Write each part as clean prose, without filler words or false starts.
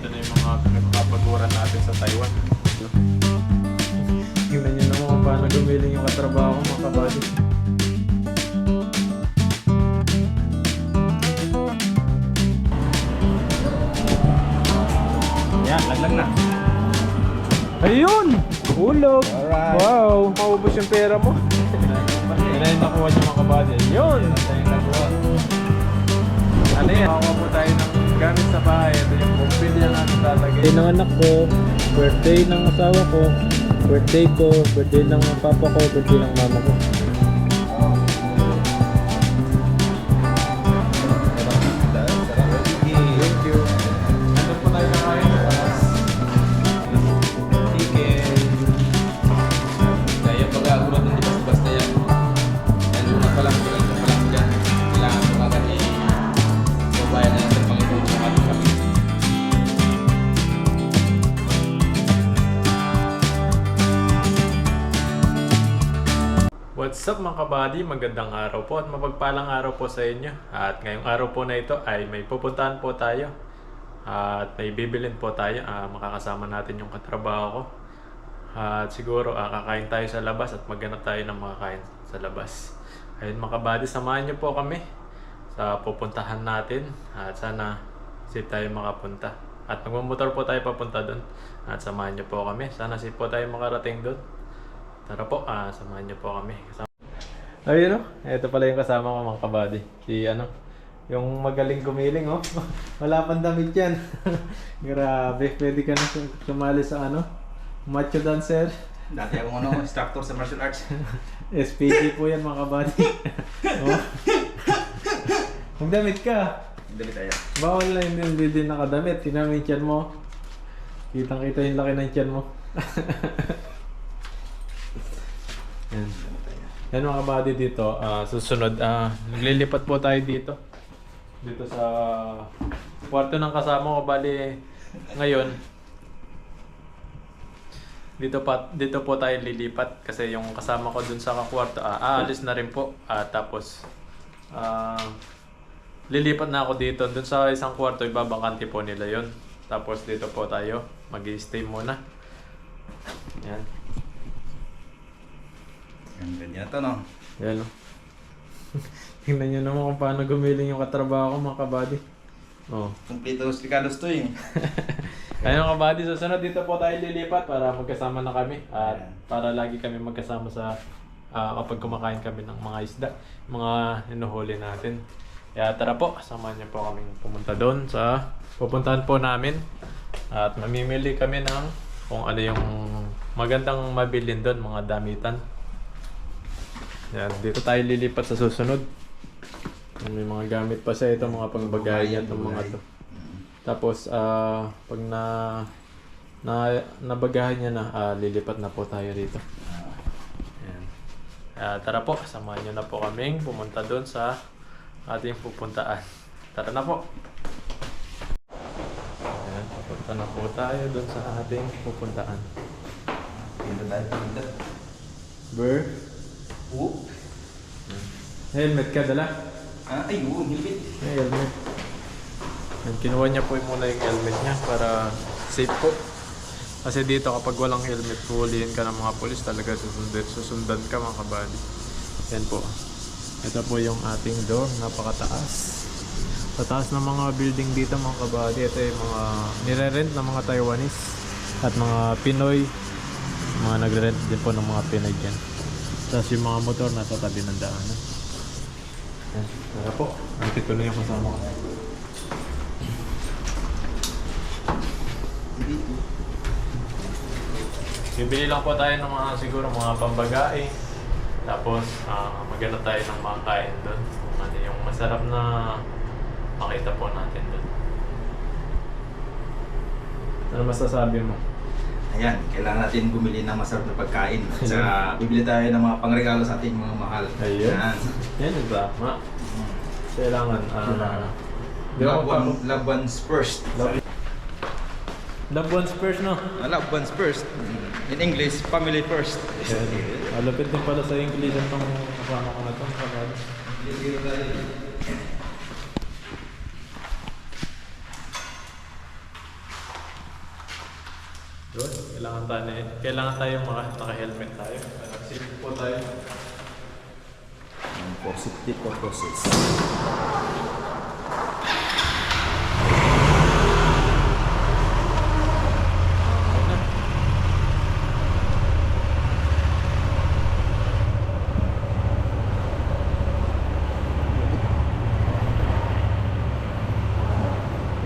ito na yung mga pinagpapaguran natin sa Taiwan. Tingnan nyo naman kung paano gumiling yung katrabaho ko mga kabady. Yan, laglag na. Ayun! Hulog! Alright. Wow! Maubos yung pera mo. Yan na yung nakuha niyo mga kabady. Ayun! Ano yan? Makakuha po tayo ng gamit sa bahay. Ito yung bumbilya natin lalagay. Birthday ng anak ko, birthday ng asawa ko, birthday ko, birthday ng papa ko, birthday ng mama ko. Thank you. Ano po tayo nakain? Chicken. Kaya pag agurot hindi basta-basta yan. Yan una pa lang dyan. Kailangan mo agad babayan na sa Panginoon yung ating kami. What's up mga kabady? Magandang araw po at mapagpalang araw po sa inyo. At ngayong araw po na ito ay may pupuntahan po tayo. At may bibilin po tayo. Makakasama natin yung katrabaho ko. At siguro kakain tayo sa labas at maghanap tayo ng makakain sa labas. Ayun mga kabady, samahan niyo po kami sa pupuntahan natin. At sana safe tayo makapunta. At magmamotor po tayo papunta doon. At samahan niyo po kami. Sana safe po tayo makarating doon. Tara po, samahan niyo po kami. Ayun o, ito pala yung kasama ko mga kabady. Si yung magaling gumiling oh. Wala pang damit yan. Grabe, pwede ka na sumali sa macho dancer. Dati akong instructor sa martial arts. SPG po yan mga kabady. Oh. Magdamit ka. Damit tayo. Bawal na hindi nakadamit. Tingnan mo yung tiyan mo. Kitang kita yung laki ng tiyan mo. Yan. Yan mga kabady dito. Susunod, naglilipat po tayo dito. Dito sa kwarto ng kasama ko. Bali, ngayon, dito po tayo lilipat. Kasi yung kasama ko dun sa kwarto, aalis na rin po. Tapos, lilipat na ako dito. Dun sa isang kwarto, ibabakante po nila yon. Tapos dito po tayo, mag-i-stay muna. Yan. Ganyan to no. Yan o. Tingnan nyo naman kung paano gumiling yung katrabaho ko mga kabady. Oh. Kompleto spikalos to eh. Ayun mga kabady, susunod dito po tayo lilipat para magkasama na kami. At para lagi kami magkasama sa kapag kumakain kami ng mga isda. Mga hinuhuli natin. Kaya tara po, samahan niyo po kami pumunta doon sa pupuntahan po namin. At mamimili kami ng kung ano yung magandang mabilin doon, mga damitan. Yan, dito tayo lilipat sa susunod. May mga gamit pa sa ito, mga pangbagay niya itong mga to. Tapos, pag nabagahan niya na, lilipat na po tayo rito. Yan. Tara po, samahan niyo na po kaming pumunta doon sa ating pupuntaan. Tara na po. Yan, papunta na po tayo doon sa ating pupuntaan. Dito tayo pumunta. Helmet ka dala? Ay, hilbit. May helmet. Yan, kinuha niya po muna yung helmet niya para safe po. Kasi dito kapag walang helmet, huliin ka ng mga polis, talaga susundan ka mga kabady. Yan po. Ito po yung ating door, napakataas. Sa taas ng mga building dito mga kabady, ito yung mga nire-rent ng mga Taiwanese at mga Pinoy. Mga nagre-rent din po ng mga Pinoy dyan. Tapos yung mga motor nasa tabi ng daanan. Yan. Tara po. Nakit ko na yung kasama ko. Bibili lang po tayo ng mga siguro mga pambagae. Tapos maghanap tayo ng mga kain doon. Ano yung masarap na makita po natin doon. Ano masasabi mo? Ayan, kailangan natin bumili ng masarap na pagkain. At saka bibili tayo ng mga pangregalo sa ating mga mahal. Ayun. Yan yung tama. Kailangan. Love ones first. Love ones first, no? Love ones first. In English, family first. Malapit din pala sa English itong kasama ko na ito. Yun, kailangan tayo naka-helmet tayo. Nag-safety po tayo. And for safety purposes.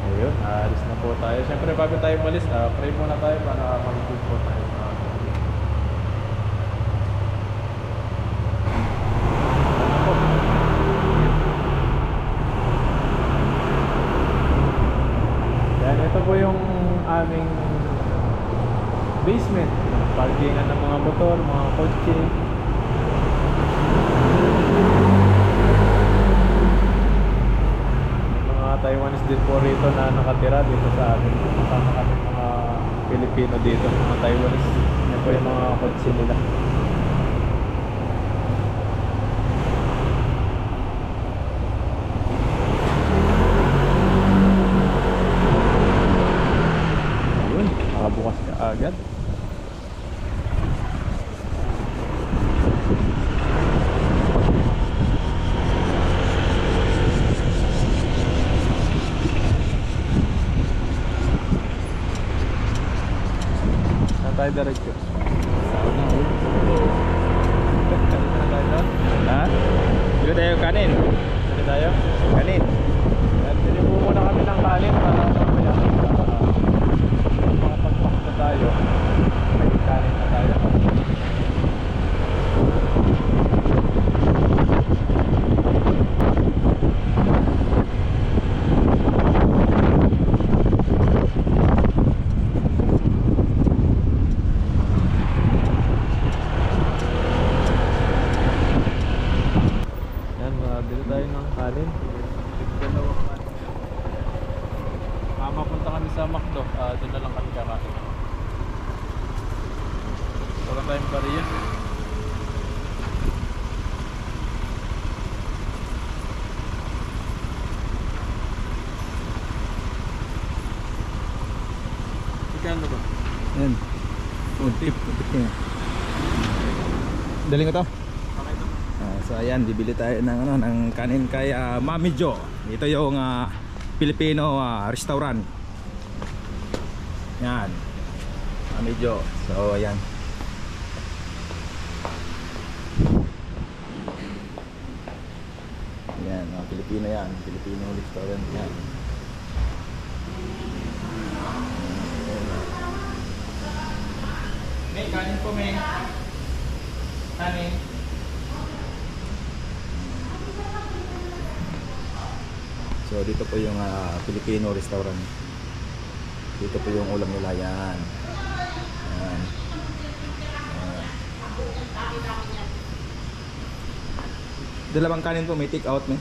Ayun, aalis na po tayo. Siyempre bago tayo umalis, pray muna tayo para mag-good po tayo. Yan, ito po yung aming basement. Parkingan ng mga motor, mga kotse. Mga Taiwanese din po rito na nakatira dito sa atin. Kasama kami mga Pilipino dito, mga Taiwanese. Yan po yung mga kotse nila. Ayun, nakabukas ka agad. Saan tayo diretso? Dito na tayo doon? Ha? Dito tayo kanin. Dito tayo? Kanin. At pinipo muna kami ng kanin para mamaya makapagpak na tayo. May kanin na tayo. Yan, bili tayo ng kanin. Dalawang kanin. Mapunta kami sa McDo. Doon na lang kami kakain. Wala tayong bariya. Ikano ba? Yan. Tip. Daling ko to. Okay to. So ayan, bibili tayo ng ng kanin kay Mami Jo. Ito yung Filipino restaurant. Yan. Mami Jo. So ayan. Yan, Filipino yan. Filipino restaurant yan. May kanin po, may. Kanin. So dito po yung Filipino restaurant. Dito po yung ulam nila yan. Yan. Dalawang kanin po, may take out may.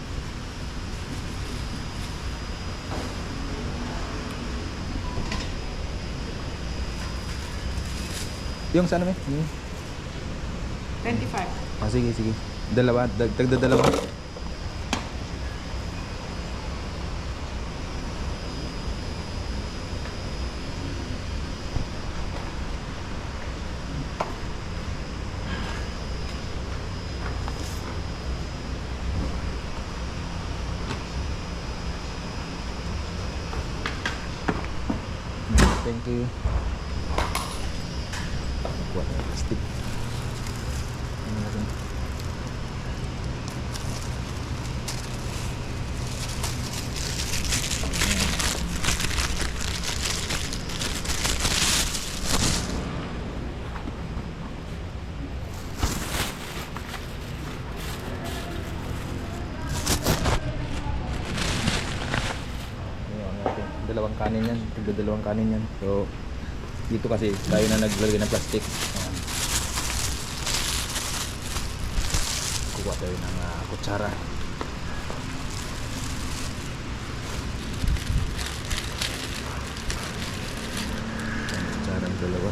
Yung sana may? 25. Sige, sige. Dalawa, dagdag dalawa. Thank you. Kuha tayo plastic. Ano natin? Dalawang kanin yan, dalawang kanin yan. So dito kasi tayo na naglalagay ng plastic. Ayan. Kuha tayo ng kutsara. Kutsara ng dalawa.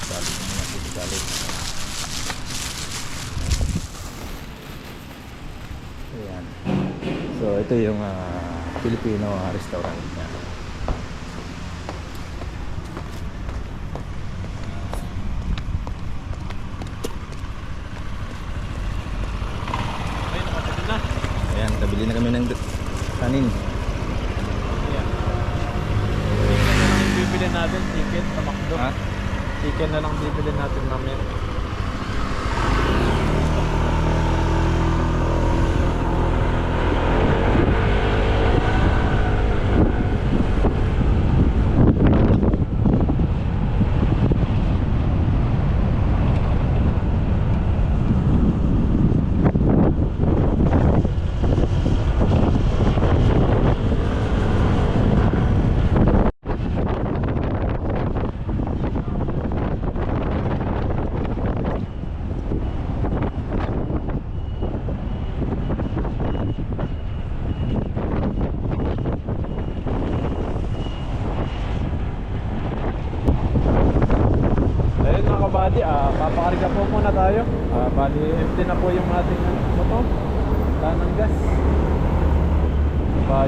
Salit mo na ito, salit. Ayan. So ito yung Filipino restaurant. Yan. Ay, nakapili na. Ayan, kabili na kami ng kanin. Ayan. Chicken na lang yung bibili natin. Chicken sa McDo. Ha? Chicken na lang bibili natin mamaya. Ayun mga kabady, papakarga po muna tayo. Bali, empty na po yung ating motor. Wala ng gas.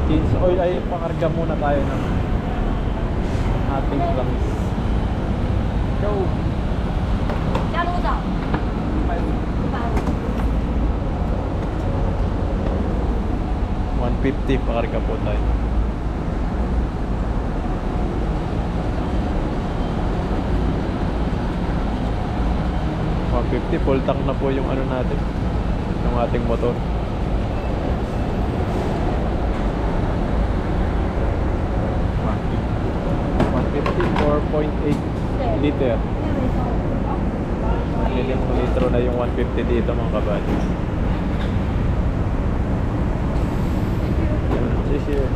Change oil ay pakarga muna tayo ng ating lungs. Go! 加多少？150。 150 pakarga po tayo. Full tank na po yung ano natin, yung ating motor. 4.8 liter. Magli-5 litro na yung 150 dito mga kabady. Sisir.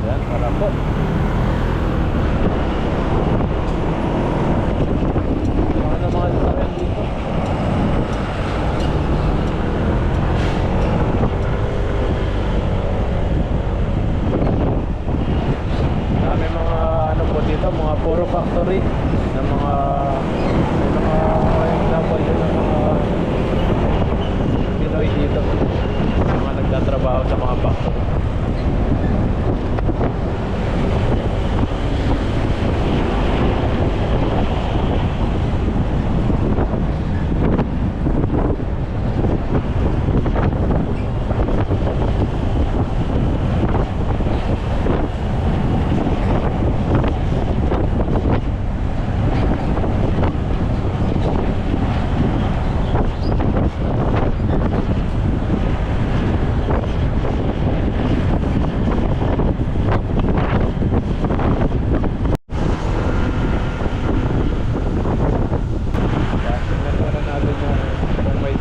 Yan, para po. Ano mga sasakyan dito? Dami mga ano po dito, mga puro factory ng mga example yun ng mga Pinoy dito, mga nagtatrabaho sa mga factory.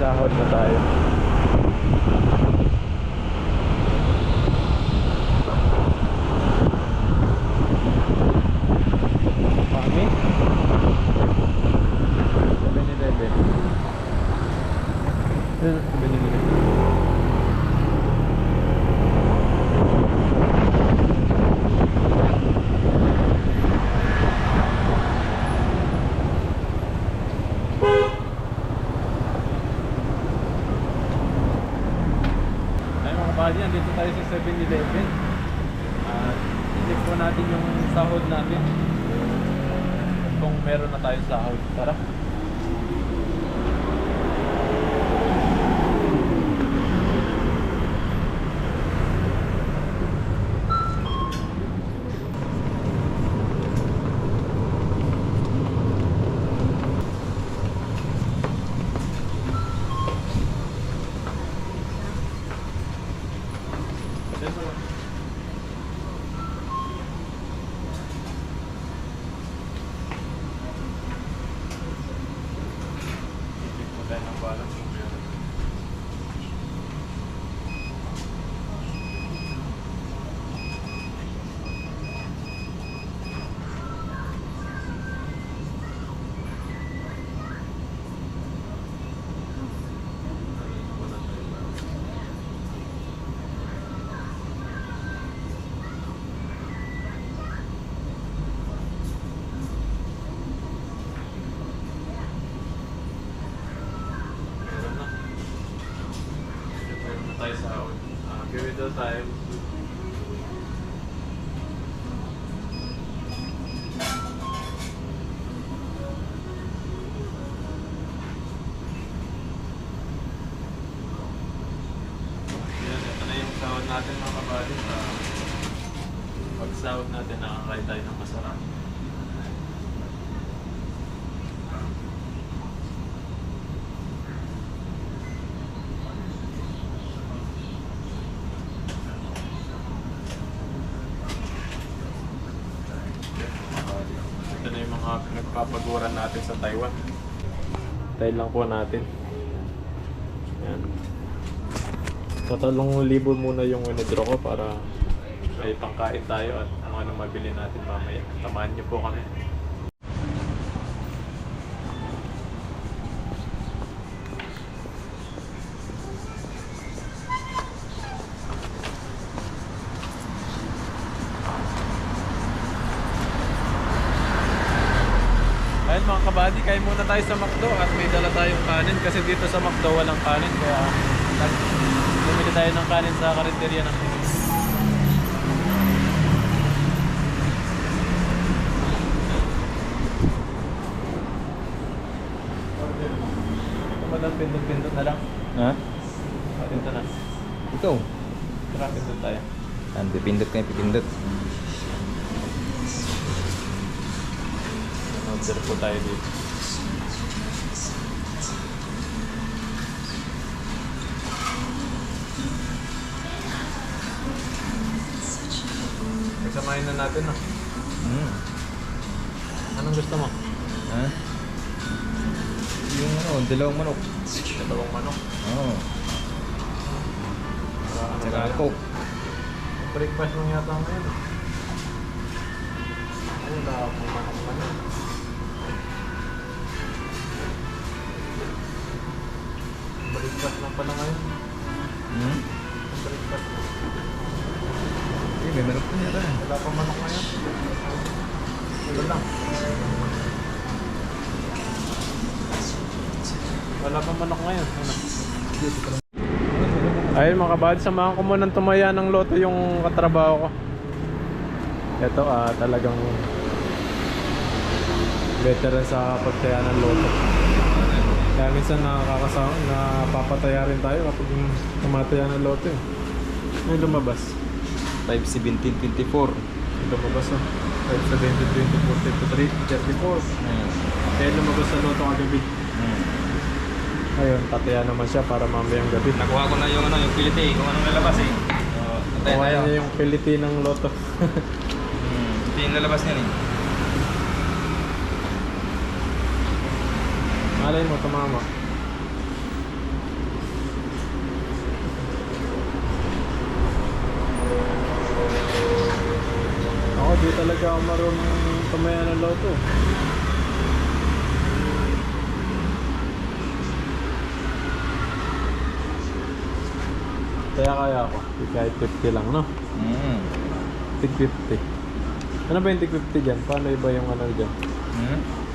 Sahod na tayo. Kami 7-Eleven. 7-Eleven. Ayan, dito tayo sa 7-Eleven. I-check po natin yung sahod natin. Kung meron na tayong sahod. Tara. Tayo ng balance kung meron. Tayo sa gawin daw tayo natin mga kabady. Pag sahod natin, nakakain tayo ng masarap. Ito na yung mga pinagpapaguran natin sa Taiwan. Tayo lang po natin. Yan. So 3,000 muna yung winidraw ko para may pangkain tayo at kung ano mabili natin mamaya. Tamahan niyo po kami. Ayun mga kabady, kain muna tayo sa McDo at may dala tayong kanin kasi dito sa McDo walang kanin kaya bumili tayo ng kanin sa karinderya na. Madang pindot-pindot na lang. Ha? Dito na. Ikaw? Tara, pindot tayo. Pipindot kayo, pipindot. Order po tayo dito. Pagsamahin na natin, no? Anong gusto mo? Ha? Yung ano, dalawang manok. Dalawang manok. Oo. Tsaka coke. Breakfast mo yata ngayon. Ay, wala akong manok ngayon. Breakfast lang pala ngayon. Breakfast lang. May manok na yata. Wala pang manok ngayon. Wala lang. Wala pang manok ngayon. Ano? Ayun mga kabady, samahan ko munang tumaya ng loto yung katrabaho ko. Ito talagang veteran sa pagtaya ng loto. Kaya minsan napapataya rin tayo kapag tumataya ng loto eh. Ano lumabas? 5-17-24. Lumabas 5-17-24-33-34. Kaya lumabas sa loto kagabi. Ayun, tataya naman siya para mamayang gabi. Nakuha ko na yung ano, yung piliti, kung anong lalabas eh. Antayin Kuha tayo. niya yung piliti ng loto. Ito yung lalabas niyan eh. Malay mo, tumama. Ako, di talaga ako marunong tumaya ng loto. Kaya ako. Kahit 50 lang, no? Tig 50. Ano ba yung tig 50 dyan? Paano iba yung ano dyan?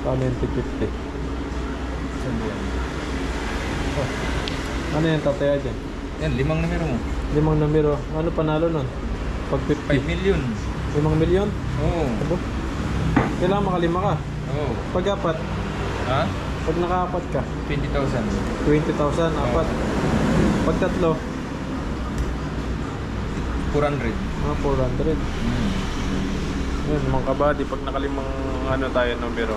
Paano yung tig 50? Oh. Ano yung tataya dyan? Yan, 5 numero mo. 5 numero. Ano panalo nun? Pag 5 50? million. 5 milyon? Oo. Ano? Kailangan makalima ka. Oo. Pag apat, Ha? pag nakaapat ka, 20,000. 20,000, apat. Pag tatlo, 400. mga 400. Yun, mga kabady, pag nakalimang ano tayo numero,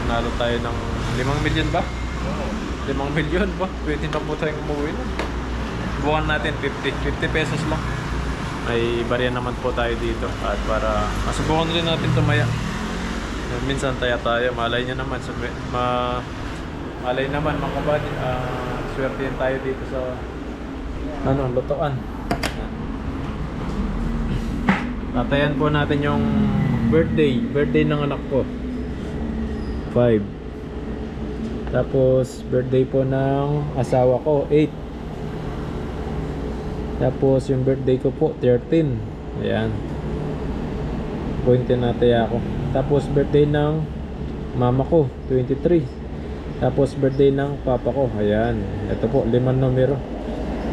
nalo tayo ng 5 milyon ba? Oo. 5 milyon ba? Pwede na po tayong umuwi na. Buwan natin 50 pesos lang. May barya naman po tayo dito at para masubukan rin natin tumaya. Minsan taya tayo, malay nyo naman. Malay naman mga kabady, swerte tayo dito sa lotoan. Tatayan po natin yung birthday ng anak ko. 5. Tapos birthday po ng asawa ko, 8. Tapos yung birthday ko po, 13. Ayan. Pointin natin ako. Tapos birthday ng mama ko, 23. Tapos birthday ng papa ko, ayan. Ito po, 5 numero.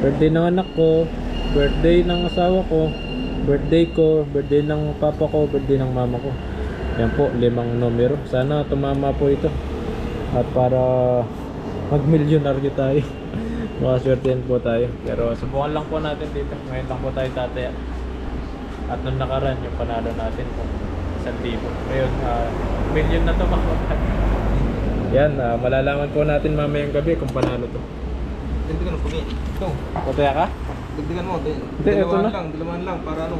Birthday ng anak ko, birthday ng asawa ko, birthday ko, birthday ng papa ko, birthday ng mama ko. Yan po, 5 numero. Sana tumama po ito. At para mag-milyonaryo tayo. Makaswertehan po tayo. Pero subukan lang po natin dito. Ngayon lang po tayo tataya. At nung nakaraan, yung panalo natin kung 1,000. Ngayon, million na to mga kapatid. Yan, malalaman po natin mamayang gabi kung panalo to. Dagdagan mo, pumi. Ito. Tataya ka? Dagdagan mo. Hindi, ito na. Dalawahan lang para ano.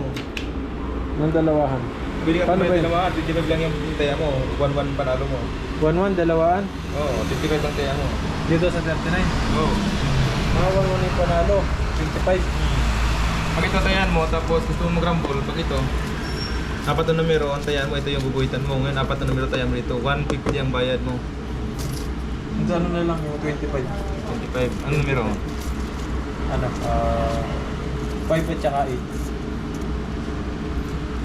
Nang dalawahan. Bili ka Paano pa ba yun? dalawahan, 25 lang yung taya mo. 1-1 panalo mo. 1-1, dalawaan. Oo, 25 lang taya mo. Dito sa 39. Oo. Mga 1-1 yung panalo. 25. Pag ito tayan mo, tapos gusto mo mag-rumble, pag ito, 4 na numero, ang tayan mo, ito yung guguhitan mo. Ngayon, 4 na numero tayan mo dito. 150 ang bayad mo. Ano na lang yung 25? 25. Ano numero? Ano? 5 at saka 8.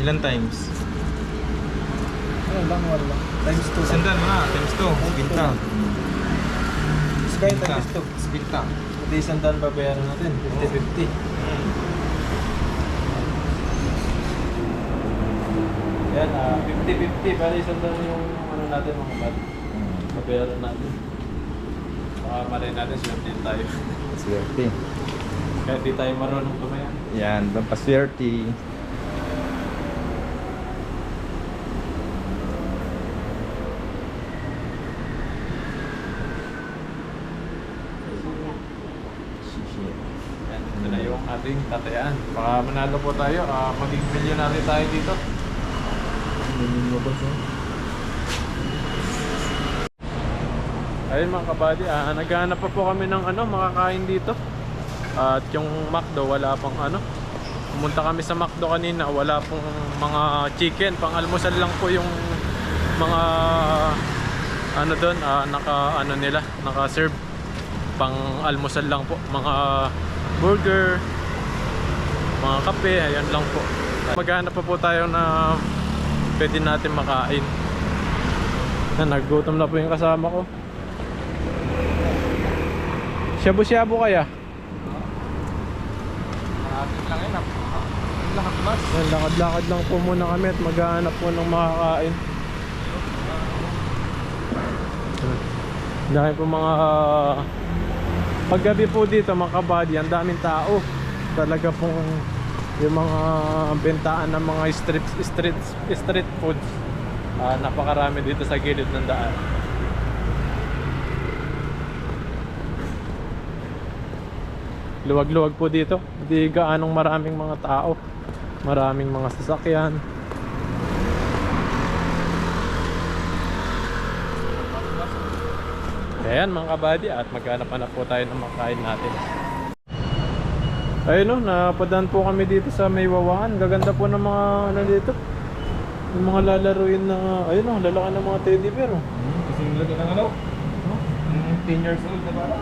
Ilan times? Ano lang, 1 lang. Times 2. Sandal mo na, times 2. Binta. Sky times 2. Binta. Pati isang daan babayaran natin. 50-50. Yan, 50-50. Bali isang daan yung ano natin mga bad. Babayaran natin. Baka malay natin, swerte tayo. Swerte. Kaya di tayo marunong tumayan. Yan, pampaswerte. Yan, ito na yung ating tatayaan. Baka manalo po tayo. Maging milyonary tayo dito. Ayun mga kabady, naghahanap pa po kami ng makakain dito. At yung McDo wala pang Pumunta kami sa McDo kanina, wala pong mga chicken, pang almusal lang po yung mga doon, naka-serve pang almusal lang po, mga burger, mga kape, ayan lang po. Maghanap pa po tayo na pwede natin makain. Nagutom na po yung kasama ko. Shabu-shabu kaya? Atin lang yun. Lahat mas. Lakad-lakad lang po muna kami at maghahanap po ng makakain. Dahil po mga paggabi po dito mga kabady, ang daming tao. Talaga pong yung mga bentaan ng mga street foods. Napakarami dito sa gilid ng daan. Luwag-luwag po dito. Hindi gaanong maraming mga tao. Maraming mga sasakyan. Ayan mga kabady, at maghanap-hanap po tayo ng makain natin. Ayun napadaan po kami dito sa may Wawaan. Gaganda po ng mga dito. Yung mga lalaruin na, ayun lalaki ng mga teddy bear. Kasi yung lagi ng 10 years old na ba?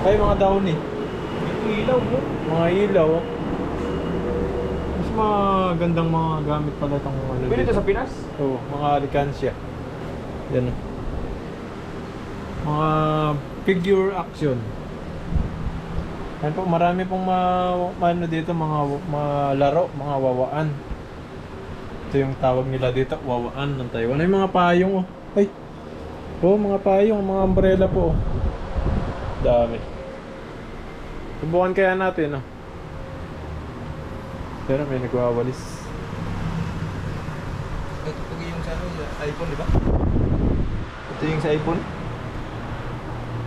Ay mga downy. Ito ilaw mo. Mga ilaw. Mas magandang mga gamit pala itong Pwede ito sa Pinas? Oo, mga alikansya. Yan. Mga figure action. Yan po, marami pong dito, mga laro, mga wawaan. Ito yung tawag nila dito, wawaan ng Taiwan. Ay, mga payong Ay. Mga payong, mga umbrella po Dami. Subukan kaya natin Pero may nagwawalis. Ito yung sa iPhone, di ba? Ito yung sa iPhone?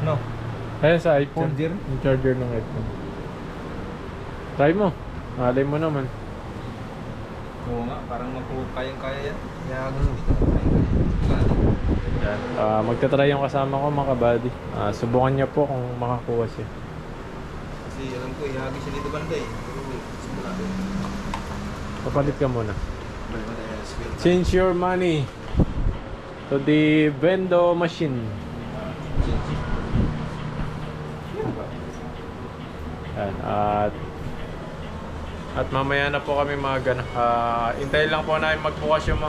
No. Ayan sa iPhone. Charger? Yung charger ng iPhone. Try mo. Malay mo naman. Oo nga, parang kayang-kaya yan. Kaya gusto dito. Kayang-kaya. Yan. Magta-try yung kasama ko mga kabady. Subukan niya po kung makakuha siya. Kasi alam ko, ihagi siya dito banda eh. Pero sigurado. Papalit ka muna. Balik mo tayo, sweet. Change your money to the vendo machine. Yan. At mamaya na po kami hintay lang po namin magbukas yung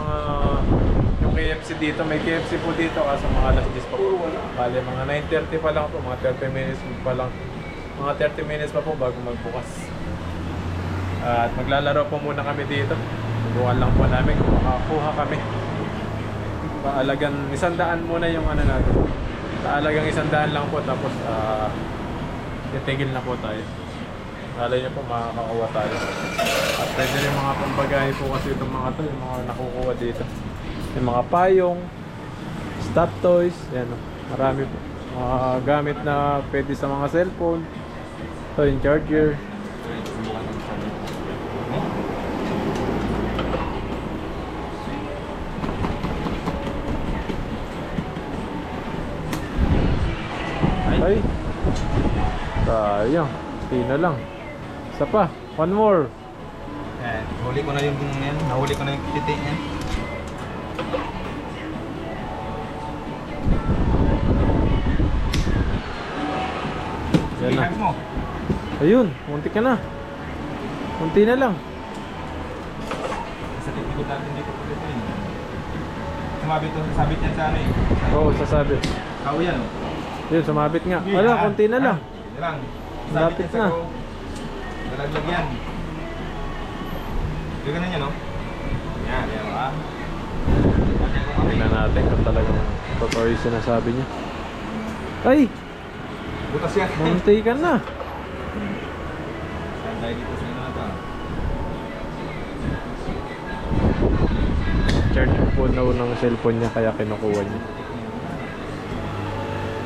KFC dito. May KFC po dito kaso mga alas 10 pa po. Bale mga 9:30 pa lang po, mga 30 minutes pa lang. Mga 30 minutes pa po bago magbukas. At maglalaro po muna kami dito. Subukan lang po namin kung makakuha kami. Paalagan 100 muna yung natin. Paalagang 100 lang po tapos titigil na po tayo. Alay niyo po makakakuha tayo. At pwede rin mga pambagahe po kasi itong mga to, yung mga nakukuha dito. Yung mga payong, stop toys, yan o. Marami po. Mga gamit na pwede sa mga cellphone. Ito yung charger. Ay, sayang. Tina lang. Isa pa. One more. Yan, huli ko na yung yan. Nahuli ko na yung titi niya. Yan na. Ihag mo. Ayun, munti ka na. Munti na lang. Sa technical natin dito po dito yun. Sumabit to, sabit yan sa ano eh. Oo, sasabit. Kao yan oh. Yun, sumabit nga. Wala, konti na lang. Yan lang. Lapit Sabit yan na. sa kao. Nalaglag yan. Yung ganun yan oh. Yan, yan oh. Tingnan natin kung talagang totoo yung sinasabi niya. Ay! Butas yan. Munti ka na. Saan tayo dito sa ano na to? Charge po na ng cellphone niya kaya kinukuha niya.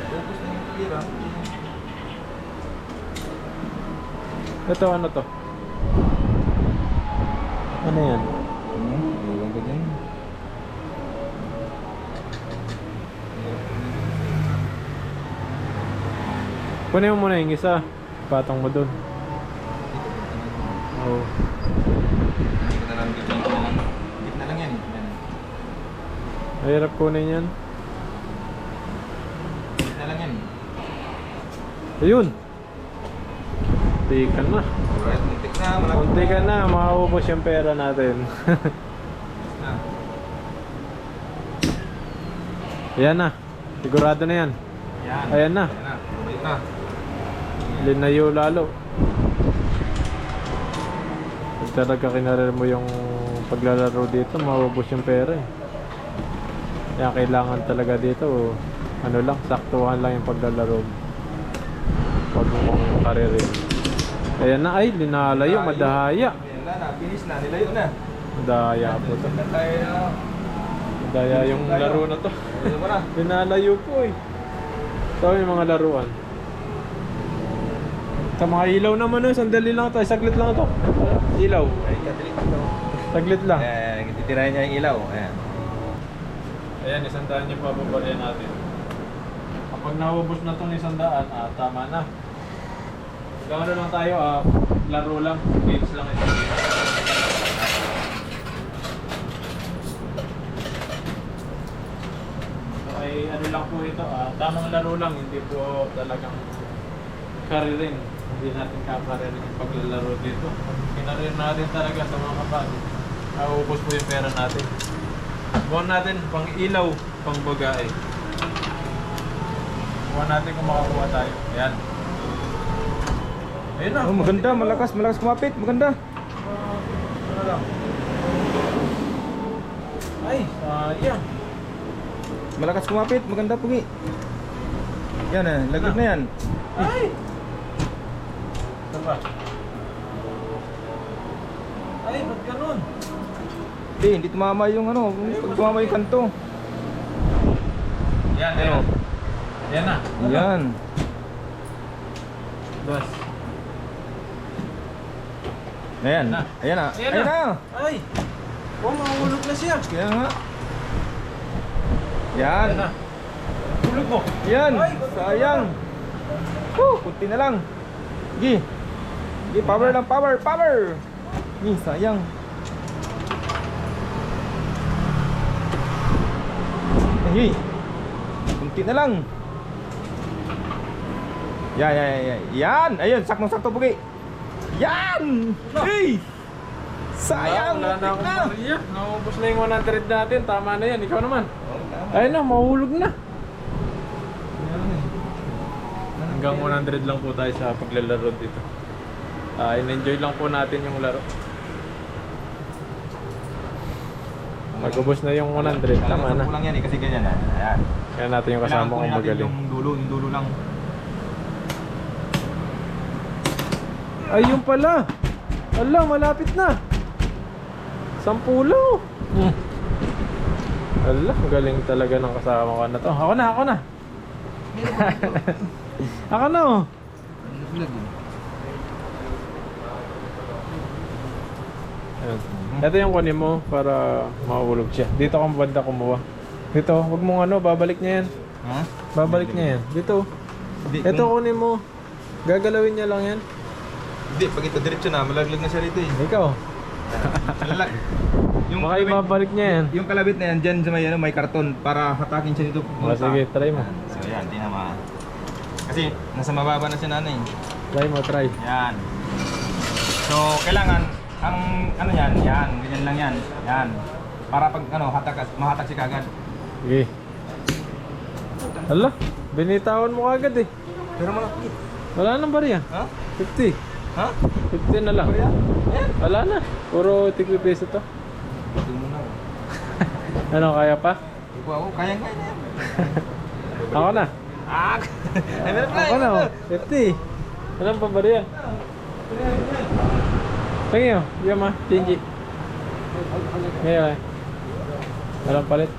Focus na yung tira. Ito, ano to? Ano yan? Iwan ko dyan. Kunin mo muna yung isa. Patong mo dun. Oo. Hindi ko na lang dito na lang. Dito na lang yan. Yan. Mahirap kunin yan. Dito na lang yan. Ayun! Munti ka na. Alright, muntik na. Malapit Munti ka na. Makaubos yung pera natin. na. Ayan na. Sigurado na yan. Yan. Ayan na. Ayan na. Bait na. Linayo lalo. Pag talaga kinarir mo yung paglalaro dito, maubos yung pera eh. Kaya kailangan talaga dito, ano lang, saktuhan lang yung paglalaro mo. Huwag mo kong karirin. Ayan na, ay, linalayo, madahaya. Ayan na, finish na. Nilayo na. Madahaya po to. Sundan tayo na. Madahaya yung laro na to. Nilayo mo na. Linalayo po eh. Ito yung mga laruan. Sa mga ilaw naman sandali lang ito, saglit lang ito. Ilaw, Ay, katilit ito. saglit lang. Ayan, titirahin niya yung ilaw. Ayan. Ayan, 100 yung pababarya natin. Kapag naubos na itong 100, tama na. Hanggang ano lang tayo, laro lang, games lang ito. So, ay ano lang po ito, tamang laro lang, hindi po talagang karirin. Hindi natin kakaririn yung paglalaro dito. Kinarir natin talaga sa mga kapatid. Naubos po yung pera natin. Buwan natin pang ilaw, pang bagae. Buwan natin kung makakuha tayo. Ayan. Ayun na. Oh, maganda, malakas kumapit. Maganda. Ano lang. Ay, sayang. Malakas kumapit. Maganda, Pugi. Yan eh, laglag na yan. Ay! Ito pa. Ay, ba't ganun? Hindi tumama yung ano, pag tumama yung kanto. Yan, ayan. Yan na. Yan. Dos. Ayan. Na. Ayan na. Ayan Ayan na. na. Ay! Oh, mahulog na siya. Kaya nga. Yan. Ayan na. Hulog mo. Yan. Ay, Sayang. Kunti na lang. Gi. Gi, power lang, power. Gi, sayang. Gi. Kunti na lang. Yan. Ayun, saktong-sakto, Pugi. Yan. Hey. Sayang. Wala na muntik akong mariya. Naubos na yung 100 natin. Tama na yan. Ikaw naman. Ayun na, mahulog na. Hanggang 100 lang po tayo sa paglalaro dito. In-enjoy lang po natin yung laro. Pag-ubos na yung 100, tama na. Kulang yan eh, kasi ganyan na. Ayan. Kaya natin yung kasama kong magaling. Yung dulo lang. Ayun pala. Ala, malapit na. 10 lang. Ala, galing talaga ng kasama ko na to. Ako na. Ako na oh. Ayan. Ito yung kunin mo para mahulog siya. Dito kang banda kumuha. Dito, wag mong ano, babalik niya yan. Ha? Babalik niya yan. Dito. Ito kunin mo. Gagalawin niya lang yan. Hindi, pag ito diretso na, malaglag na siya rito eh. Ikaw. Malalak. Baka ibabalik niya yan. Yung kalabit na yan, dyan sa may karton para hatakin siya dito. Sige, try mo. So yan, tingnan mo. Kasi nasa mababa na si nanay. Try mo, try. Yan. So, kailangan, ang ano yan, ganyan lang yan. Yan. Para pag mahatak si kagad. Sige. Hala, binitawan mo agad eh. Pero malaki. Wala nang bariya. Ha? 50. Ha? 50 na lang. Bariya? Yan. Wala na. Puro tigli peso to. Ito muna. Ano, kaya pa? Wow, kayang-kaya na yan. Ako na. Ah! Ako na oh. 50. Walang pa bariya. Sige oh. Yan ma. Chingy. Ngayon. Walang palit.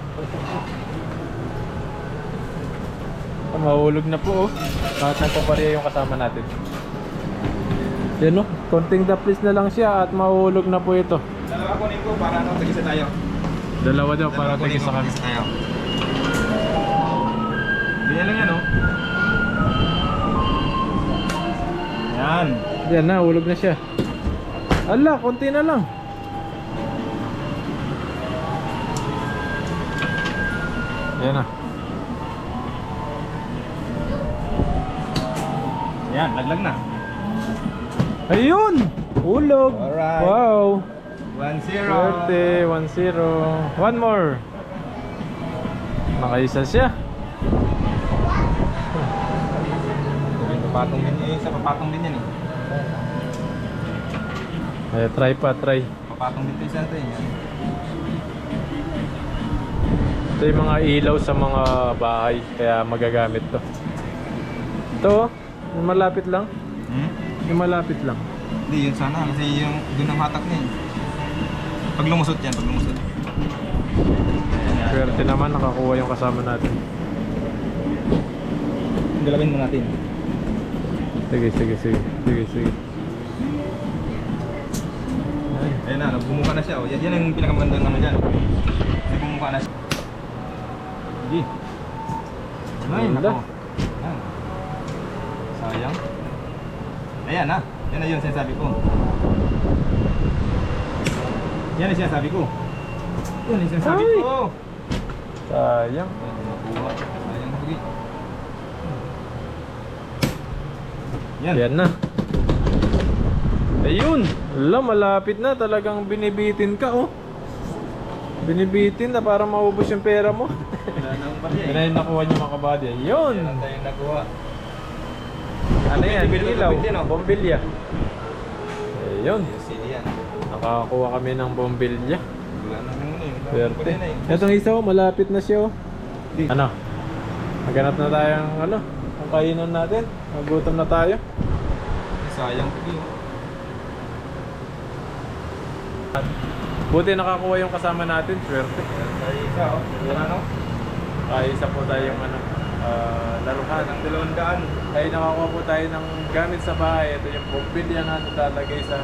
Mahulog na po oh. Kahit nagpapariya yung kasama natin. Yan oh. Konting daplis na lang siya at mahulog na po ito. Dalawa kunin ko para tag-isa tayo. Dalawa daw para Kunin tigisa ko, kami. tag-isa tayo. Ganyan lang yan oh. Yan. Yan na, hulog na siya. Ala, konti na lang. Yan na. Yan, laglag na. Ayun! Hulog! Alright. Wow! 1-0. Swerte, 1-0. One more. Nakaisa siya. Papatong din eh, sa papatong din yan eh. Ay, try pa, try. Papatong din ito isa ito eh. Ito yung mga ilaw sa mga bahay, kaya magagamit to. Ito, yung malapit lang. Yung malapit lang. Hindi, yun sana kasi yung doon ang hatak niya eh. Pag lumusot yan, pag lumusot. Swerte naman, nakakuha yung kasama natin. Galawin mo natin. Sige. Ayan na, bumuka na siya. Oh. Yan ang pinakamagandang naman dyan. Kasi bumuka na siya. Sige. Ay, Ganda. nako. Ayan. Sayang. Ayan na. Yan na yun sinasabi ko. Yan ang sinasabi ko. Yan ang sinasabi Ay! ko. Sayang. Ayan, nakuha. Sayang na pagi. Yan. Yan na. Ayun! Ala, malapit na. Talagang binibitin ka, oh. Binibitin na para maubos yung pera mo. Wala nang bariya Yan na yung nakuha niyo mga kabady. Ayun! Yan ang tayong nakuha. Ano yan? Bilbil, Ilaw. bilbil, no? Bombilya. Ayun. Sige yan. Nakakuha kami ng bombilya. Wala na nang eh. Swerte. Itong isa, oh, malapit na siya, oh. Ano? Maghanap na tayong ano? Ang kainan natin. Magutom na tayo. Sayang pagi. Buti nakakuha yung kasama natin. Swerte. Tayo isa oh. Wala no? Kaya isa po tayong ano, laruhan. Ang 200. Kaya nakakuha po tayo ng gamit sa bahay. Ito yung bombilya na natalagay sa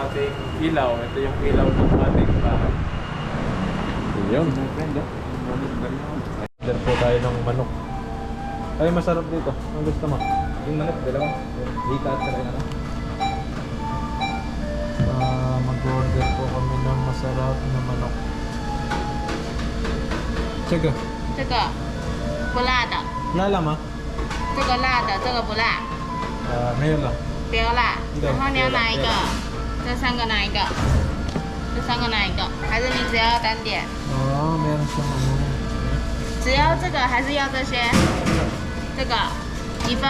ating ilaw. Ito yung ilaw ng ating bahay. Yun. Order po tayo ng manok. Ay, masarap dito. Ang gusto mo? Yung manok, dalawa. Hika at saka ano. Mag-order po kami ng masarap na manok. Tsaka. 这个不辣的， Lala ma? 这个辣的，这个不辣， Ngayon lang. 不要辣。对然后你要哪一个？这三个哪一个？这三个哪一个？还是你只要单点？ Meron siyang ano. 只要这个还是要这些？这个一份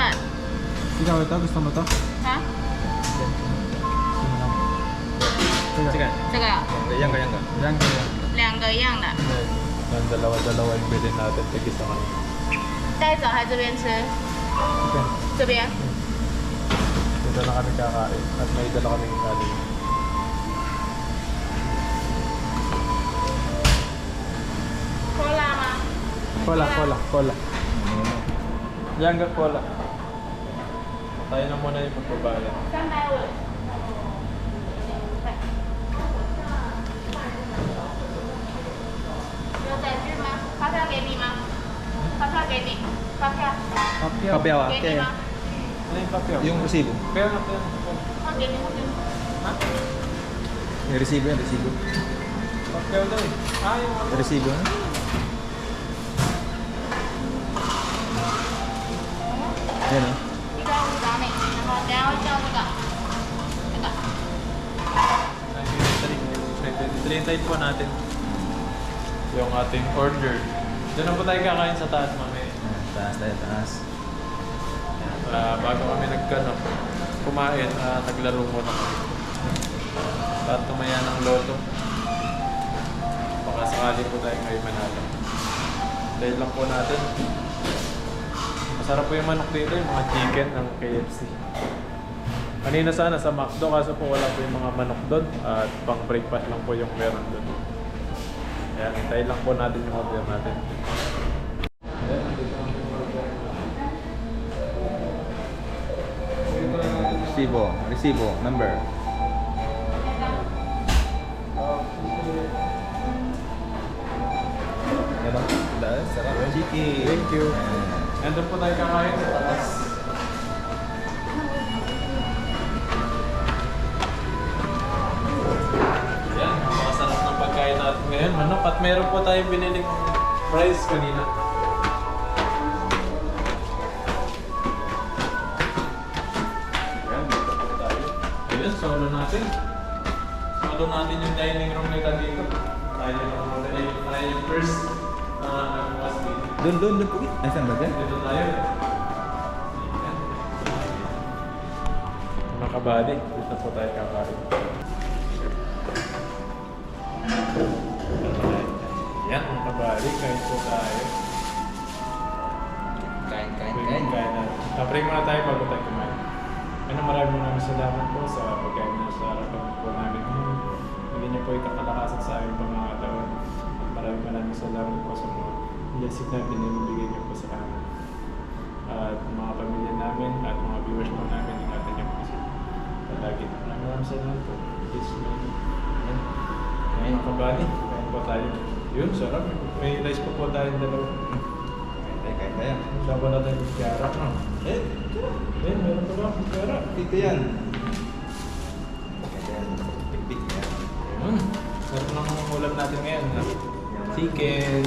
Ikaw ito, gusto mo to? 啊？ Sige. 这个 Kayang ka. Yan kaya. 两个一样的， Yan, dalawa-dalawa yung bilhin natin. Tigis naman. 带走还是这边吃？ Okay. 这边。 Ito Dito na kami kakain. At may dala kaming kanin. Cola mà. Cola. Younger cola. Tayo na muna yung magbabayad. Saan tayo ulit? Đưa tiền chứ mà. Phát ra cái gì mà? Phát ra cái gì? Phát ra. Papel, Cái gì mà? Ano yung papel? Yung resibo. Kaya na tayo. Phát cái gì? Ha? Yung resibo yan, resibo. Papel daw eh. Yung ano? Resibo yan. Yan o. Ikaw ang dami. Nakagawa siya ako ka. Ika. 23 po natin yung ating order. Doon na po tayo kakain sa taas mamaya. Taas tayo, taas. Bago kami kumain, naglaro muna kami. At tumaya ng loto. Baka sakali po tayo ngayon manalo. Dahil lang po natin. Masarap po yung manok dito, yung mga chicken ng KFC. Kanina sana sa McDo, kaso po wala po yung mga manok doon. At pang breakfast lang po yung meron doon. Kaya hintayin lang po natin yung order natin. Ayan, nandito ang order. Resibo, number. Yan o. Sarap. Chicken. Thank you. Nandun po tayo kakain sa taas. Yan, makasarap ng pagkain natin ngayon. Manok, at meron po tayong biniling fries kanina. Yan, dito po tayo. Ayun, solo natin. Solo natin yung dining room nila dito. Tayo lang muna yung first nagbukas dito. Doon po. Ay, saan ba dyan? Dito tayo. Mga kabady, dito po tayo kakain. Yan mga kabady, kain po tayo. Kain. Kain natin. Tapos muna tayo bago tayo kumain. Maraming salamat po sa pagkain na sa harapan po namin. Hindi niyo po ikakalakasan sa aming pangangatawan. Maraming salamat po sa mga blessing na binibigay niyo po sa amin. At mga pamilya namin at mga viewers po namin, ingatan niyo po sila. Palagi. Maraming salamat po. Please, yan. Mga kabady, kain po tayo. Yun, sarap. May rice po tayong dalawa. Kain tayo. Laban natin yung kara. Meron pa ba ang kara? Dito yan. Pik-pik yan. Yun. Sarap ng ulam natin ngayon. Chicken.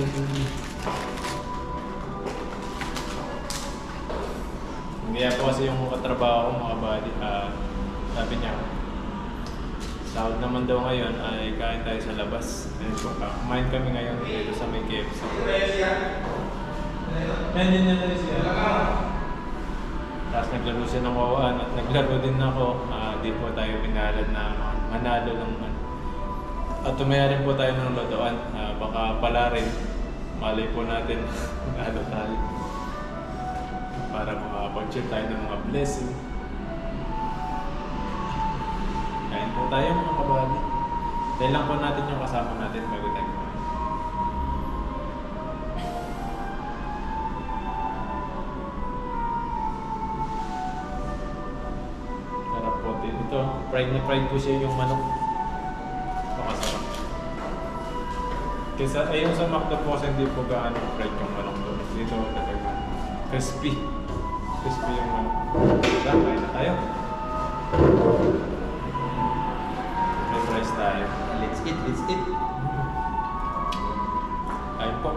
Kaya po kasi yung katrabaho ko mga buddy, sabi niya, sahod naman daw ngayon ay kain tayo sa labas. Ayun po, kumain kami ngayon dito sa may KFC. Yan siya. Tapos naglaro siya ng wawaan at naglaro din ako. Di po tayo pinalad na manalo ng at tumaya rin po tayo ng lodoan. Baka pala rin, malay po natin manalo tayo. Para makapag-share tayo ng mga blessing. Kain po tayo mga kabady. Dahil lang po natin yung kasama natin bago tayo kumain. Sarap po din. Ito, fried na fried po siya yung manok. Makasarap. Kesa, yung sa McDo po kasi hindi po gaano fried yung manok doon. Dito talaga crispy. Crispy yung manok. Kain na tayo. May fries tayo. Let's eat. Kain po.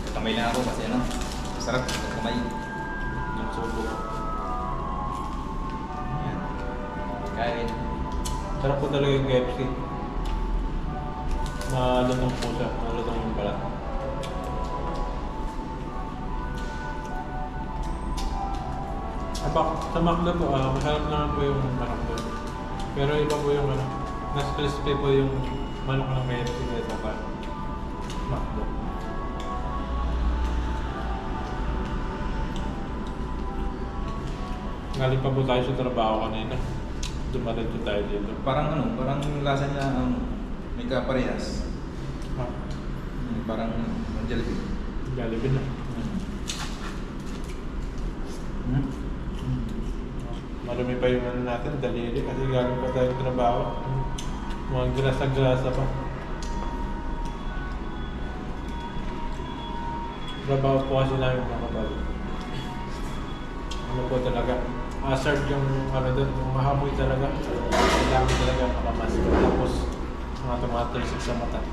Katamay lang ako kasi ano. Sarap. Katamay. Yung subo. Yan. Kain. Sarap po talaga yung KFC. Malutong po siya. Malutong yung balat. Sa McDo po, masarap naman po yung manok doon. Pero iba po yung ano, mas crispy po yung manok ng KFC kaysa pa McDo. Galing pa po tayo sa trabaho kanina. Dumating po tayo dito. Parang ano, parang lasa niya may kaparehas. Ah, Parang Jollibee. Jollibee na. Marami pa yung ano natin, daliri kasi galing pa tayo sa trabaho. Mga grasa-grasa pa. Trabaho po kasi namin mga kabalo. Ano po talaga, hazard yung ano doon, yung mahamoy talaga. Kailangan talaga makamask. Tapos mga tumatalsik sa mata.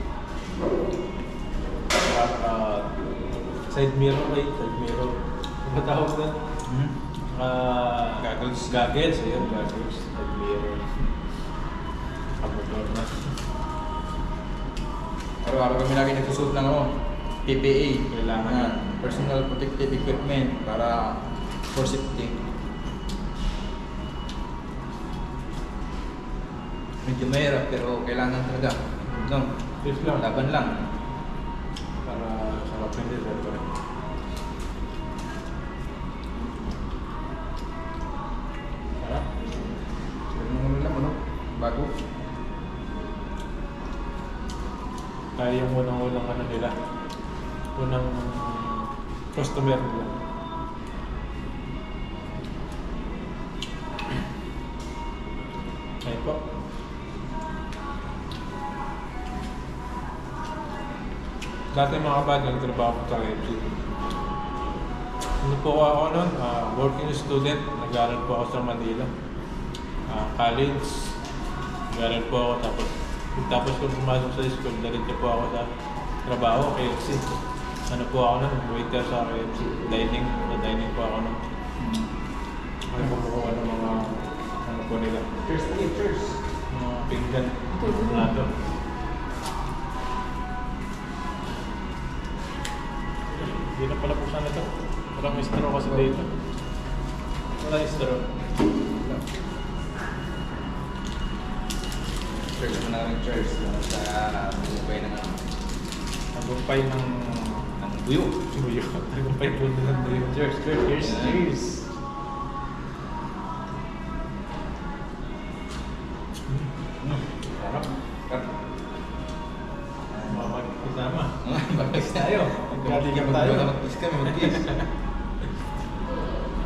Side mirror. Ano tawag doon? Goggles. Goggles, ayun, goggles. Side mirror. Kamotor na. Araw-araw kami lagi nagsusuot ng PPE. Kailangan Yan. Personal Protective Equipment para for safety. Medyo mahirap pero kailangan talaga. No? Tips lang. Laban lang. Para sa kapindi, siyempre. Sarap. Ano lang, ano? Bago. Kaya yung unang-unang ano nila. Unang customer nila. Ayun po. Dati mga kabady, nagtrabaho ko sa KFC. Ano po ako noon? Working student. Nag-aaral po ako sa Manila. College. Nag-aaral po ako tapos ko pumasok sa school, diretso po ako sa trabaho, KFC. Ano po ako noon? Waiter sa KFC. Dining po ako noon. Ano po kumukuha ng mga ano po nila? Cheers. Mga pinggan. Plato. Hindi na pala po sana ito. Walang straw kasi dito. Walang straw. Cheers mo na rin, cheers. Sa buhay ng Tagumpay ng buyo. buyo. Tagumpay po din ng buyo. Cheers. Cheers. Sarap. Sarap. Mamag-isama. Mag-kiss tayo. Magkatigan tayo. Mag-kiss kami, mag-kiss.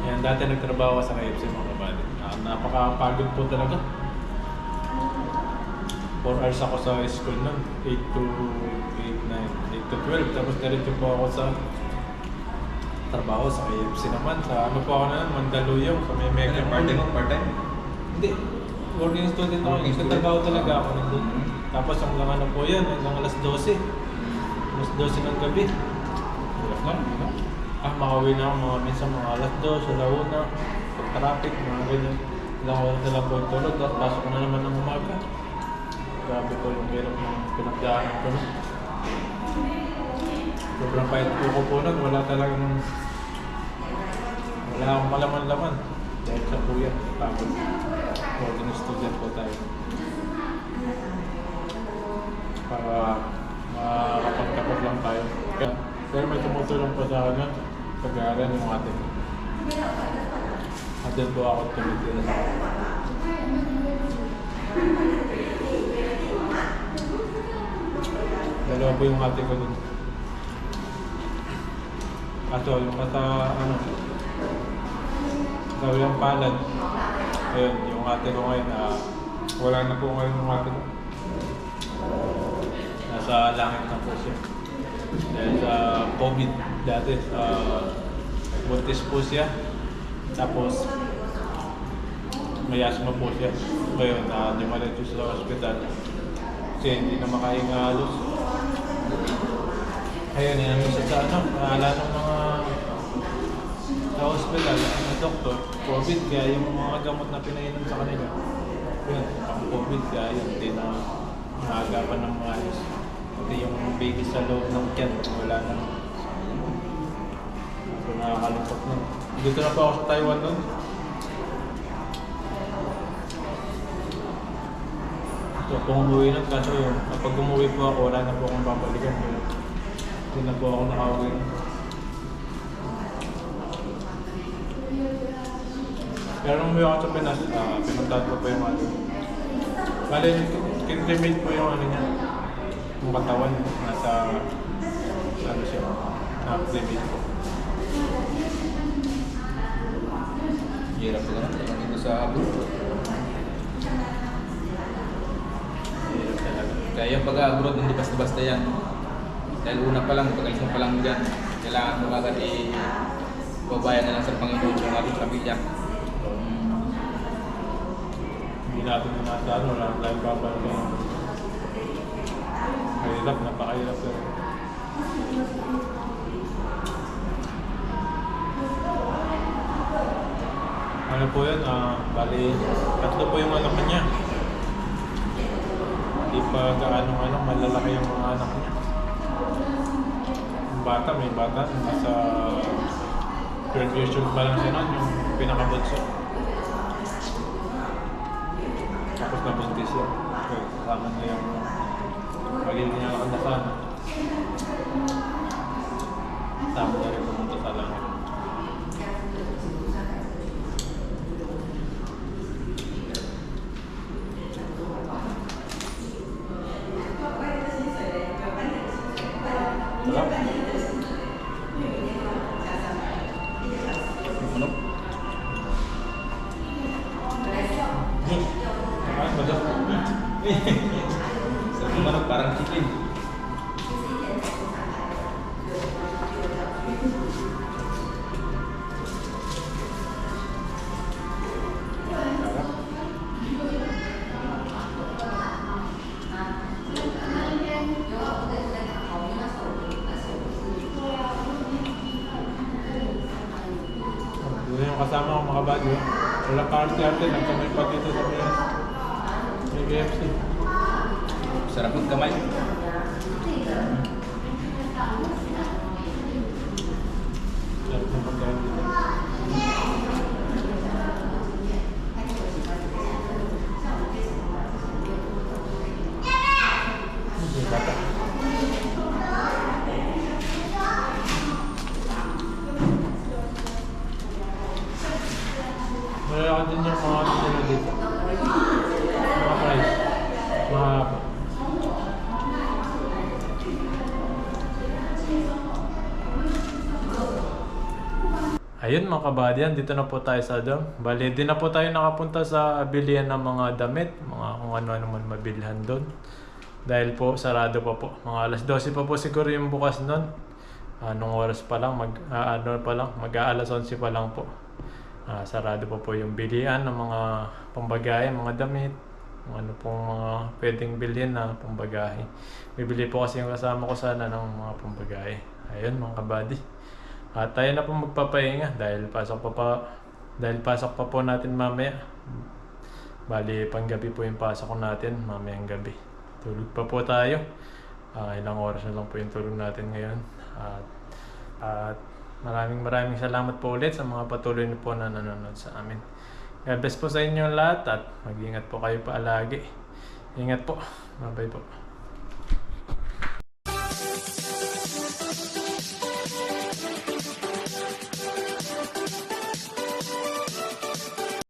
Yan, dati nagtrabaho ako sa KFC mga kabady. Napakapagod po talaga. 4 hours ako sa school nun. 8 to 12. Tapos diretso po ako sa trabaho sa KFC naman. Sa ano po ako na, Mandaluyong. Sa may Mega Mall. Part-time? Hindi. Working student ako. Working student. Nagtatrabaho talaga ako nandun. Mhm. Tapos hanggang ano po yan, hanggang alas 12. Alas 12 ng gabi. Hirap lang, di ba? Makauwi na ako minsan mga alas 2, alauna, pag-traffic, mga ganyan. Ilang oras na lang po yung tulog, tapos pasok ko na naman ng umaga. Grabe po yung hirap ng pinagdaanan ko na. Sobrang pahit po ko po nun, wala akong malaman-laman. Dahil sa kuya, pagod. Working student po tayo. Para makakapagtapos lang tayo. Pero may tumutulong po sa akin pag-aaral yung atin. At din po ako tumitira sa akin. Dalawa po yung ate ko dun. Kaso yung sa yung palad, ayun, yung ate ko ngayon, wala na po ngayon yung ate ko. Nasa langit na po siya. Dahil sa COVID dati, buntis po siya. Tapos, may asma po siya. Ngayon, dumaretso sa hospital. Kasi hindi na makahinga halos. Ayun, yan siya sa naala ng mga sa hospital, doktor, COVID, kaya yung mga gamot na pinainom sa kanila, yun, pang COVID, kaya yun, hindi na maagapan ng mga ayos. Pati yung baby sa loob ng tiyan, wala na. So, nakakalungkot na. Dito na po ako sa Taiwan nun. So, kung umuwi nun, kaso yun, kapag umuwi po ako, wala na po akong babalikan. Hindi na po ako nakauwi. Pero nung may ako sa Pinas, pinuntahan ko pa yung ano. Bale, kintimate po yung ano niya. Yung katawan, nasa, ano siya, na-climate po. Hirap ko naman. Dito sa abroad. Hirap talaga. Kaya yung pag-abroad, hindi basta-basta yan. Dahil una pa lang, pag-alis mo pa lang dyan, kailangan mo agad babayan na lang sa Panginoon yung ating pamilya. Hindi natin na nasa ano, wala nang live babalik kayo. Mahirap, napakahirap pero. Ano po yun, bali, 3 po yung anak niya. Hindi pa gaano malalaki yung mga anak niya. Yung bata, may bata, nasa 3rd years old pa lang siya nun, yung pinakabunso. Tapos nabuntis siya. Okay, kasama niya yung pagiging niya nakadasan. Tama na rin pumunta sa langit. Sarap. Ano? Kain ba daw? Sa manok parang chicken. Yun yung kasama ko mga badyo. Wala pa arte-arte, nagkamay pa dito sa may KFC. Sarap magkamay. Sarap ng pagkain dito. Hindi bata. Malalakan din yung mga nila dito. Mga price. Mahaba. Ayun mga kabadyan, dito na po tayo sa dam. Bali, di na po tayo nakapunta sa bilihan ng mga damit, mga kung ano-ano man mabilhan doon. Dahil po, sarado pa po. Mga alas 12 pa po siguro yung bukas doon. Anong oras pa lang, mag-aalas 11 pa lang po. Sarado pa po yung bilihan ng mga pambagahe, mga damit. Kung ano pong mga pwedeng bilhin na pambagahe. Bibili po kasi yung kasama ko sana ng mga pambagahe. Ayun mga kabady. At tayo na po magpapahinga dahil pasok pa po natin mamaya. Bali, panggabi po yung pasok natin mamayang gabi. Tulog pa po tayo. Ilang oras na lang po yung tulog natin ngayon. At maraming salamat po ulit sa mga patuloy na po na nanonood sa amin. God bless po sa inyo lahat at mag-ingat po kayo palagi. Ingat po. Bye-bye po.